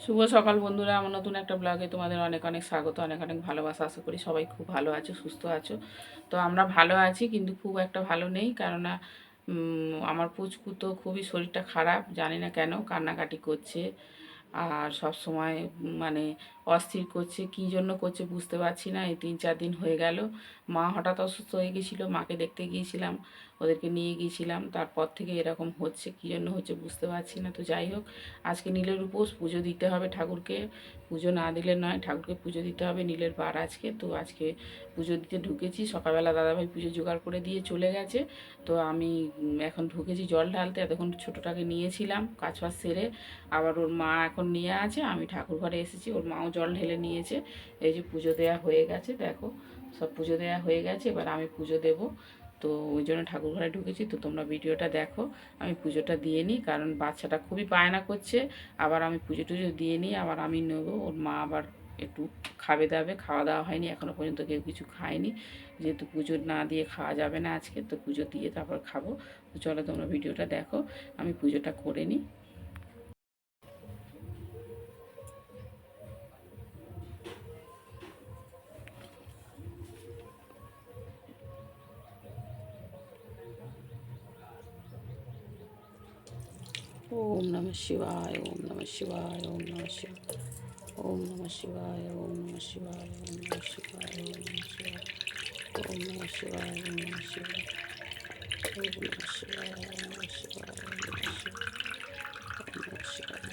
শুভ সকাল বন্ধুরা, আমার নতুন একটা ব্লগে তোমাদের অনেক অনেক স্বাগত, অনেক অনেক ভালোবাসা। আশা করি সবাই খুব ভালো আছো, সুস্থ আছো। তো আমরা ভালো আছি, কিন্তু খুব একটা ভালো নেই, কেননা আমার পুচকু তো খুবই শরীরটা খারাপ, জানি না কেন কান্নাকাটি করছে। আর সব সময় মানে অস্থির করছে, কী জন্য করছে বুঝতে পারছি না। এই 3-4 দিন হয়ে গেল। মা হঠাৎ অসুস্থ হয়ে গেছিলো, মাকে দেখতে গিয়েছিলাম, ওদেরকে নিয়ে গিয়েছিলাম, তারপর থেকে এরকম হচ্ছে, কী জন্য হচ্ছে বুঝতে পারছি না। তো যাই হোক, আজকে নীলের উপোস, পুজো দিতে হবে ঠাকুরকে। পুজো না দিলে নয়, ঠাকুরকে পুজো দিতে হবে, নীলের বার আজকে। তো আজকে পুজো দিতে ঢুকেছি, সকালবেলা দাদাভাই পুজো জোগাড় করে দিয়ে চলে গেছে। তো আমি এখন ঢুকেছি জল ঢালতে। এতক্ষণ ছোটোটাকে নিয়েছিলাম কাজ বাজ সেরে, আবার ওর মা এখন নিয়ে আছে, আমি ঠাকুর ঘরে এসেছি, ওর মাও জল ঢেলে নিয়েছে। এই যে পুজো দেওয়া হয়ে গেছে, দেখো সব পুজো দেওয়া হয়ে গেছে, এবার আমি পুজো দেব। তো ওই জন্য ঠাকুর ঘরে ঢুকেছি। তো তোমরা ভিডিওটা দেখো, আমি পুজোটা দিয়ে নিই, কারণ বাচ্চাটা খুবই বায়না করছে। আবার আমি পুজো টুজো দিয়ে নিই, আবার আমি নেবো। ওর মা আবার একটু খাবে দাবে, খাওয়া দাওয়া হয়নি এখনও পর্যন্ত, কেউ কিছু খায়নি, যেহেতু পুজো না দিয়ে খাওয়া যাবে না আজকে। তো পুজো দিয়ে তারপর খাবো। তো চলো তোমরা ভিডিওটা দেখো, আমি পুজোটা করে নিই। ओम नमः शिवाय, ओम नमः शिवाय, ओम नमः शिवाय, ओम नमः शिवाय, ओम नमः शिवाय, ओम नमः शिवाय, ओम नमः शिवाय, ओम नमः शिवाय, ओम नमः शिवाय, ओम नमः शिवाय, ओम नमः शिवाय, ओम नमः शिवाय, ओम नमः शिवाय।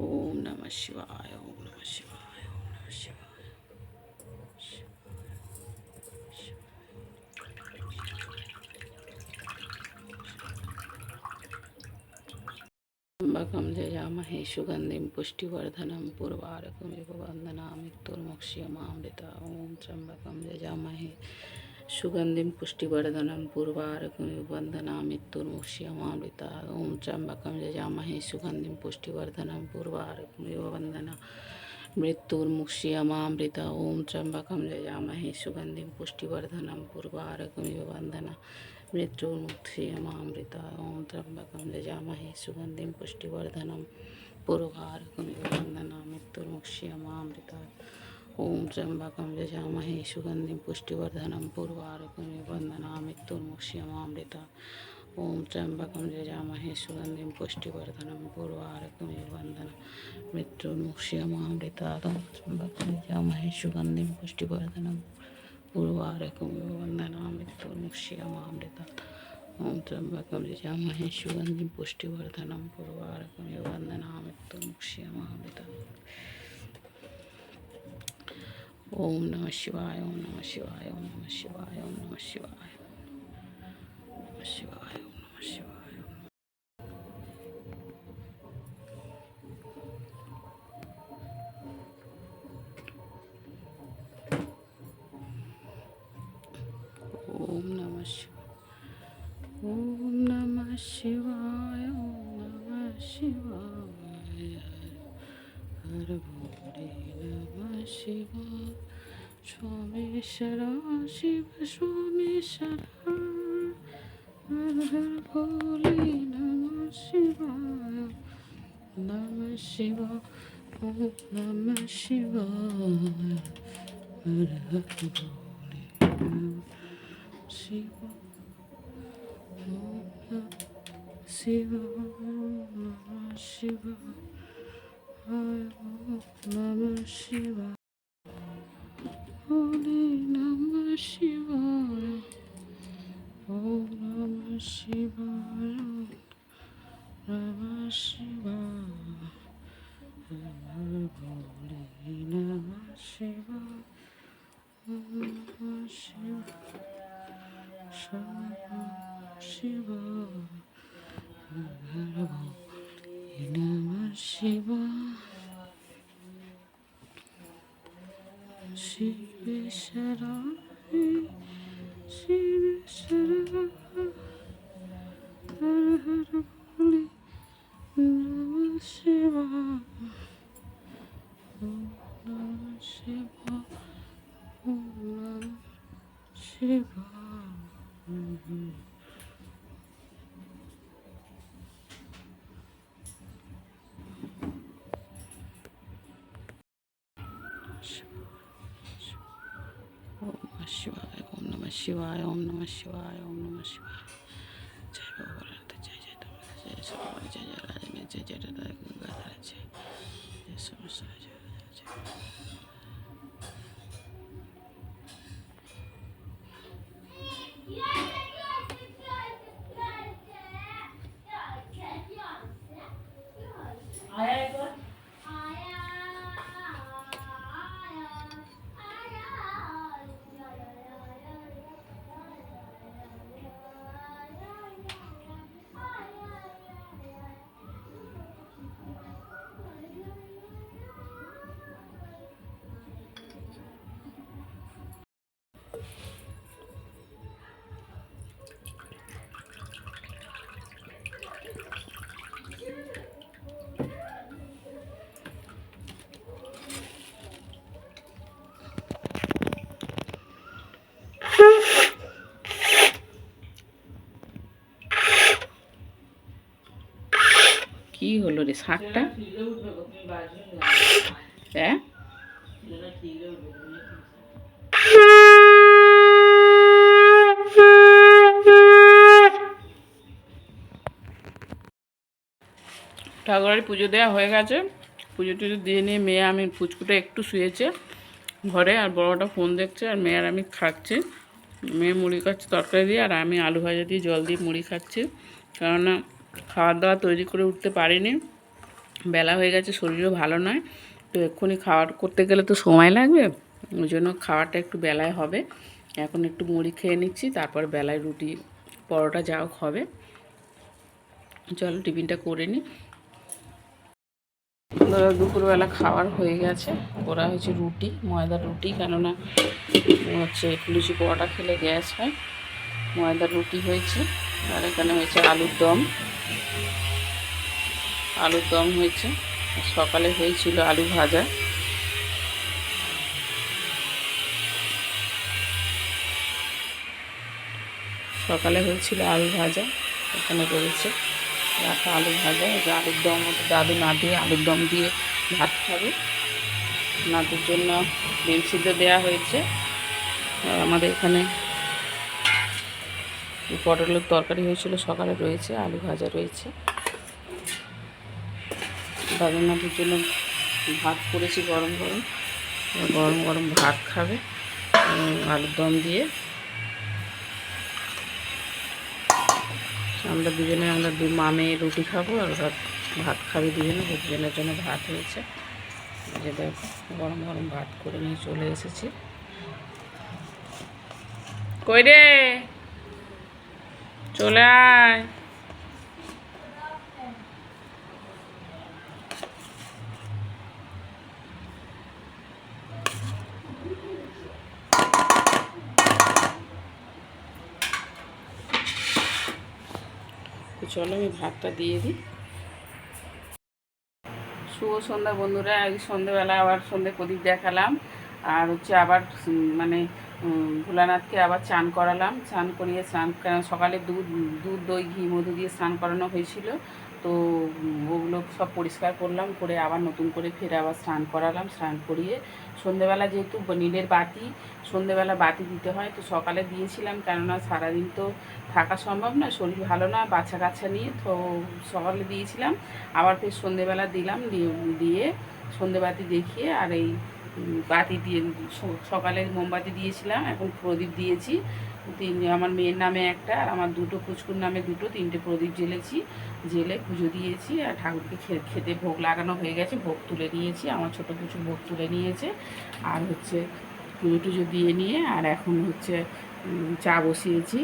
ओम नमः शिवाय, ओम नमः शिवाय, ओम नमः शिवाय। त्र्यम्बकं जयामहे सुगन्धिं पुष्टिवर्धनं पूर्वार्कमिव वन्दनामृत्युर्मुक्षीयमामृता। ॐ त्र्यम्बकं यजामहे सुगन्धिं पुष्टिवर्धनं पूर्वार्कमिव वन्दनामृत्युर्मुक्षीयमामृता। ॐ त्र्यम्बकं यजामहे सुगन्धिं पुष्टिवर्धनं पूर्वार्कमिव वन्दना मृत्युर्मुक्षीयमामृता। ॐ त्र्यम्बकं यजामहे सुगन्धिं पुष्टिवर्धनं पूर्वार्कमिव वन्दना मृत्युर्मुक्षीयमामृता। ॐ त्र्यम्बकं यजामहे सुगन्धिं पुष्टिवर्धनं पूर्वार्कमिव वन्दना मृत्युर्मुक्षीयमामृता। ॐ त्र्यम्बकं यजामहे सुगन्धिं पुष्टिवर्धनं पूर्वार्कमिव वन्दना मृत्युर्मुक्षीयमामृता। ॐ त्र्यम्बकं यजामहे सुगन्धिं पुष्टिवर्धनं पूर्वार्कमिव वन्दना मृत्युर्मुक्षीयमामृता। ॐ त्र्यम्बकं यजामहे सुगन्धिं पुष्टिवर्धनं पूर्वार्कमिव वन्दना मृत्युर्मुक्षीयमामृता। ॐ त्र्यम्बकं यजामहे सुगन्धिं पुष्टिवर्धनं पूर्वार्कमिव वन्दना मृत्युर्मुक्षीयमामृता। ओम नमः शिवाय, ओम नमः शिवाय, ओम नमः शिवाय, ओम नमः शिवाय, नमः शिवाय, ओम नमः शिवाय। ओम नमः शिवाय, ओम नमः शिवाय, ओम नमः शिवाय। हर भोले नमः शिवाय। सोमेश्वरा शिव सोमेश्वरा, हर हर भोले नमः शिवाय, नमः शिवाय, ओम नमः शिवाय। हर हर भोले नमः शिवाय, ओम नमः शिवाय, ओम नमः शिवाय, ओम नमः शिवाय, भोले नमः शिवाय, ओम नमः शिवाय, नमः शिवाय। हर भोले नमः शिवाय, ओम नमः शिवाय, शिवाय। हर भोले नमः शिवाय, शिवेश्वरा शिवेश्वरा, हर हर भोले नमः शिवाय, ओम नमः शिवाय, ओम नमः शिवाय। শিবায়, ওম নমঃ শিবায়, ওম নমঃ শিবায়, ওম নমঃ শিবায়। জয় বাবা, জয় জয় তোমার, জয় সবার, জয় জয় রাজনে, জয় জয় গঙ্গাধর, জয় জয় সমস্ত, জয় জয়। কি হলো রে শাকটা? হ্যাঁ, ঠাকুরের পুজো দেওয়া হয়ে গেছে। পুজো টুজো দিয়ে নিয়ে মেয়ে আমি পুচকুটা একটু শুয়েছে ঘরে, আর বড়োটা ফোন দেখছে, আর মেয়ে আর আমি খাচ্ছি। মেয়ে মুড়ি খাচ্ছে তরকারি দিয়ে, আর আমি আলু ভাজা দিয়ে জল দিয়ে মুড়ি খাচ্ছি। কেননা খাওয়ার দাওয়া তৈরি করে উঠতে পারিনি, বেলা হয়ে গেছে, শরীরও ভালো নয়। তো এক্ষুনি খাওয়ার করতে গেলে তো সময় লাগবে, ওই জন্য খাওয়াটা একটু বেলায় হবে। এখন একটু মুড়ি খেয়ে নিচ্ছি, তারপর বেলায় রুটি পরোটা যাও হবে। চলো টিফিনটা করে নিই। দুপুরবেলা খাওয়ার হয়ে গেছে, করা হয়েছে রুটি, ময়দার রুটি, কেননা হচ্ছে লুচি পরোটা খেলে গ্যাস হয়। ময়দার রুটি হয়েছে, আর এখানে হয়েছে আলুর দম। আলুর দম হয়েছে, সকালে হয়েছিল আলু ভাজা। সকালে হয়েছিল আলু ভাজা, এখানে রয়েছে রাখা আলু ভাজা। আলুর দম দাদু না দিয়ে আলুর দম দিয়ে ভাত খাবে, নাতুর জন্য ডিম সিদ্ধ দেওয়া হয়েছে। আর আমাদের এখানে পটলের তরকারি হয়েছিল সকালে, রয়েছে আলু ভাজা রয়েছে। দাদু নাতুর জন্য ভাত করেছি গরম গরম, গরম গরম ভাত খাবে আলুর দম দিয়ে। আমরা দুজনে, আমরা মামে রুটি খাবো, আর ওরা ভাত খাবে দুজনে। দুজনের জন্য ভাত হয়েছে, যে দেখো গরম গরম ভাত করে নিয়ে চলে এসেছি। কই রে, চলে আয়। তো চলো আমি ভাতটা দিয়ে দিই। শুভ সন্ধ্যা বন্ধুরা। এই সন্ধ্যেবেলা আবার সন্ধ্যে প্রদীপ দেখালাম, আর হচ্ছে আবার মানে ভোলানাথকে আবার চান করালাম। চান করিয়ে সকালে দুধ দুধ দই ঘি মধু দিয়ে স্নান করানো হয়েছিল, তো ওগুলো সব পরিষ্কার করলাম, করে আবার নতুন করে ফের আবার স্নান করালাম। স্নান করিয়ে সন্ধ্যেবেলা যেহেতু নীলের বাতি, সন্ধ্যেবেলা বাতি দিতে হয়, তো সকালে দিয়েছিলাম, কেননা সারাদিন তো থাকা সম্ভব না, শরীর ভালো না, বাচ্চা কাচ্চা নিয়ে, তো সকালে দিয়েছিলাম। আবার ফের সন্ধ্যেবেলা দিলাম, দিয়ে সন্ধ্যেবাতি দেখিয়ে, আর এই বাতি দিয়ে সকালে মোমবাতি দিয়েছিলাম, এখন প্রদীপ দিয়েছি। আমার মেয়ের নামে একটা, আর আমার দুটো পুচকুর নামে দুটো, তিনটে প্রদীপ জ্বেলেছি, জেলে পুজো দিয়েছি। আর ঠাকুরকে খেতে ভোগ লাগানো হয়ে গেছে, ভোগ তুলে নিয়েছি, আমার ছোটো পুচু ভোগ তুলে নিয়েছে। আর হচ্ছে পুজো টুজো দিয়ে নিয়ে, আর এখন হচ্ছে চা বসিয়েছি,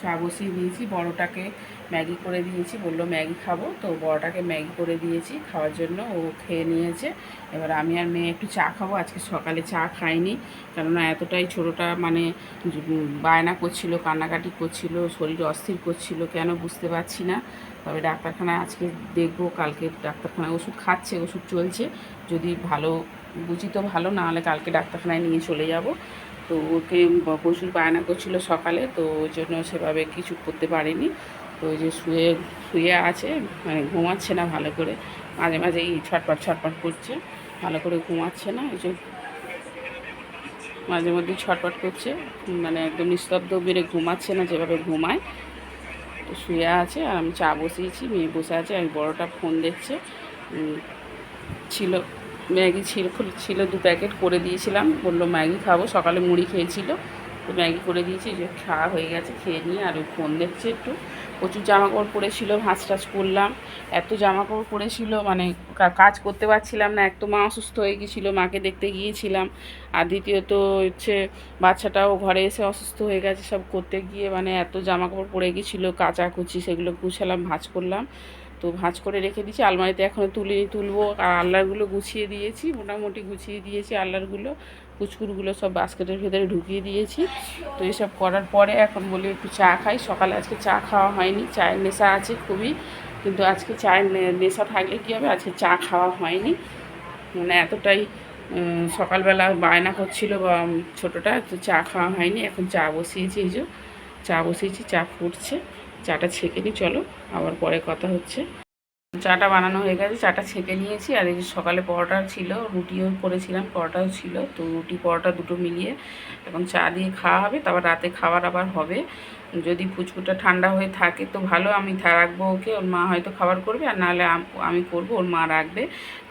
চা বসিয়ে দিয়েছি। বড়োটাকে ম্যাগি করে দিয়েছি, বললো ম্যাগি খাবো, তো বড়োটাকে ম্যাগি করে দিয়েছি খাওয়ার জন্য, ও খেয়ে নিয়েছে। এবার আমি আর মেয়ে একটু চা খাবো। আজকে সকালে চা খাইনি, কেননা এতটাই ছোটোটা মানে বায়না করছিল, কান্নাকাটি করছিল, শরীর অস্থির করছিল, কেন বুঝতে পারছি না। তবে ডাক্তারখানায় আজকে দেখবো, কালকে ডাক্তারখানায় ওষুধ খাচ্ছে, ওষুধ চলছে, যদি ভালো বুঝি তো ভালো, না হলে কালকে ডাক্তারখানায় নিয়ে চলে যাব। তো ওকে প্রচুর বায়না করছিল সকালে, তো ওই জন্য সেভাবে কিছু করতে পারিনি। তো ওই যে শুয়ে শুয়ে আছে, মানে ঘুমাচ্ছে না ভালো করে, মাঝে মাঝে ছটপট ছটপট করছে, ভালো করে ঘুমাচ্ছে না। এই যে মাঝে মধ্যে ছটফট করছে, মানে একদম নিস্তব্ধ বেড়ে ঘুমাচ্ছে না, যেভাবে ঘুমায়। তো শুয়ে আছে আর আমি চা বসিয়েছি, মেয়ে বসে আছে, আমি বড়টা ফোন দেখছে। ছিল ম্যাগি ছিল 2 প্যাকেট করে দিয়েছিলাম, বললো ম্যাগি খাবো, সকালে মুড়ি খেয়েছিল, তো ম্যাগি করে দিয়েছি, যে খাওয়া হয়ে গেছে, খেয়ে নিয়ে আর ওই ফোন দেখছে একটু। প্রচুর জামাকাপড় পরেছিল, ভাঁজ টাজ করলাম, এত জামাকাপড় পরেছিল মানে কাজ করতে পারছিলাম না। এক তো মা অসুস্থ হয়ে গিয়েছিলো, মাকে দেখতে গিয়েছিলাম, আর দ্বিতীয়ত হচ্ছে বাচ্চাটাও ঘরে এসে অসুস্থ হয়ে গেছে, সব করতে গিয়ে মানে এত জামাকাপড় পরে গিয়েছিলো, কাচাকুচি সেগুলো গুছালাম, ভাঁজ করলাম। তো ভাঁজ করে রেখে দিয়েছি, আলমারিতে এখনও তুলবো। আর আল্লারগুলো গুছিয়ে দিয়েছি, মোটামুটি গুছিয়ে দিয়েছি আল্লারগুলো, কুচকুরগুলো সব বাস্কেটের ভেতরে ঢুকিয়ে দিয়েছি। তো এসব করার পরে এখন বলি একটু চা খাই। সকালে আজকে চা খাওয়া হয়নি, চায়ের নেশা আছে খুবই, কিন্তু আজকে চায়ের নেশা থাকলে কী হবে, আজকে চা খাওয়া হয়নি, মানে এতটাই সকালবেলা বায়না করছিল বা ছোটোটা, তো চা খাওয়া হয়নি। এখন চা বসিয়েছি, এই যে চা বসিয়েছি, চা ফুটছে, চাটা ছেঁকে নিই, চলো আবার পরে কথা হচ্ছে। চাটা বানানো হয়ে গেছে, চাটা ছেঁকে নিয়েছি। আর এই যে সকালে পরোটা ছিল, রুটিও করেছিলাম, পরোটাও ছিল, তো রুটি পরোটা দুটো মিলিয়ে এখন চা দিয়ে খাওয়া হবে। তারপর রাতে খাবার আবার হবে, যদি ফুচকুটা ঠান্ডা হয়ে থাকে তো ভালো, আমি রাখবো ওকে, ওর মা হয়তো খাবার করবে, আর নাহলে আমি করবো, ওর মা রাখবে,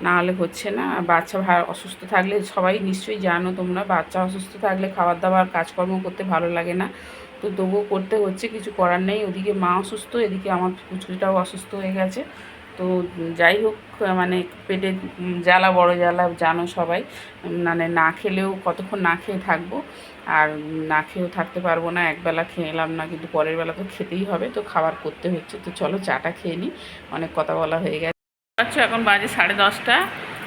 নাহলে হচ্ছে না। বাচ্চা অসুস্থ থাকলে, সবাই নিশ্চয়ই জানো তোমরা, বাচ্চা অসুস্থ থাকলে খাবার দাবার কাজকর্ম করতে ভালো লাগে না, তো তবুও করতে হচ্ছে, কিছু করার নেই। ওদিকে মা অসুস্থ, এদিকে আমার ফুচকুটাও অসুস্থ হয়ে গেছে। তো যাই হোক, মানে পেটে জ্বালা, বড় জ্বালা, জানো সবাই, মানে না খেলেও কতক্ষণ না খেয়ে থাকবো, আর না খেয়েও থাকতে পারবো না, একবেলা খেলাম না, কিন্তু পরের বেলা তো খেতেই হবে, তো খাবার করতে হচ্ছে। তো চলো চাটা খেয়ে নিই, অনেক কথা বলা হয়ে গেছে। আচ্ছা, এখন বাজে 10:30,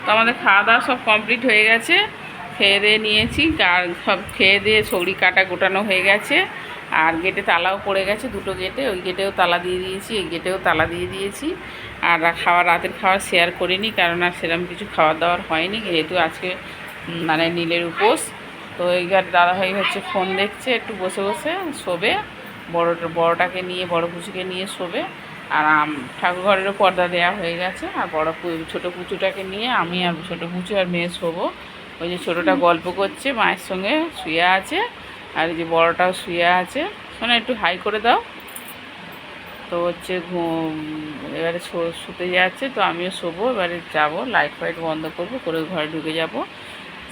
তো আমাদের খাওয়া দাওয়া সব কমপ্লিট হয়ে গেছে, খেয়ে দিয়ে নিয়েছি, আর সব খেয়ে দিয়ে সবজি কাটা গোটানো হয়ে গেছে, আর গেটে তালাও পড়ে গেছে, দুটো গেটে, ওই গেটেও তালা দিয়ে দিয়েছি, এই গেটেও তালা দিয়ে দিয়েছি। আর রাতের খাবার শেয়ার করিনি, কারণ আর সেরকম কিছু খাওয়ার দাওয়ার হয়নি, যেহেতু আজকে মানে নীলের উপোস। তো এইবার দাদাভাই হচ্ছে ফোন দেখছে, একটু বসে বসে শোবে, বড়টাকে নিয়ে, বড় পুচুকে নিয়ে শোবে। আর ঠাকুর ঘরেরও পর্দা দেওয়া হয়ে গেছে, আর ছোটো পুচুটাকে নিয়ে আমি আর ছোটো পুচু আর মেয়ে শোবো। ওই যে ছোটোটা গল্প করছে, মায়ের সঙ্গে শুয়ে আছে, আর এই যে বড়টাও শুয়ে আছে। শোনো, একটু হাই করে দাও। তো হচ্ছে এবারে শুতে যাচ্ছে, তো আমিও শোবো, এবারে যাবো, লাইট ফাইট বন্ধ করবো, করে ঘরে ঢুকে যাব।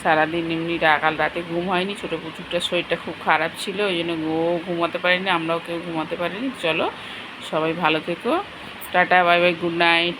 সারাদিন এমনি কাল রাতে ঘুম হয়নি, ছোটো পুচুরটার শরীরটা খুব খারাপ ছিল, ওই জন্য ও ঘুমাতে পারিনি, আমরাও কেউ ঘুমাতে পারিনি। চলো, সবাই ভালো থেকো, tata, bye bye, good night.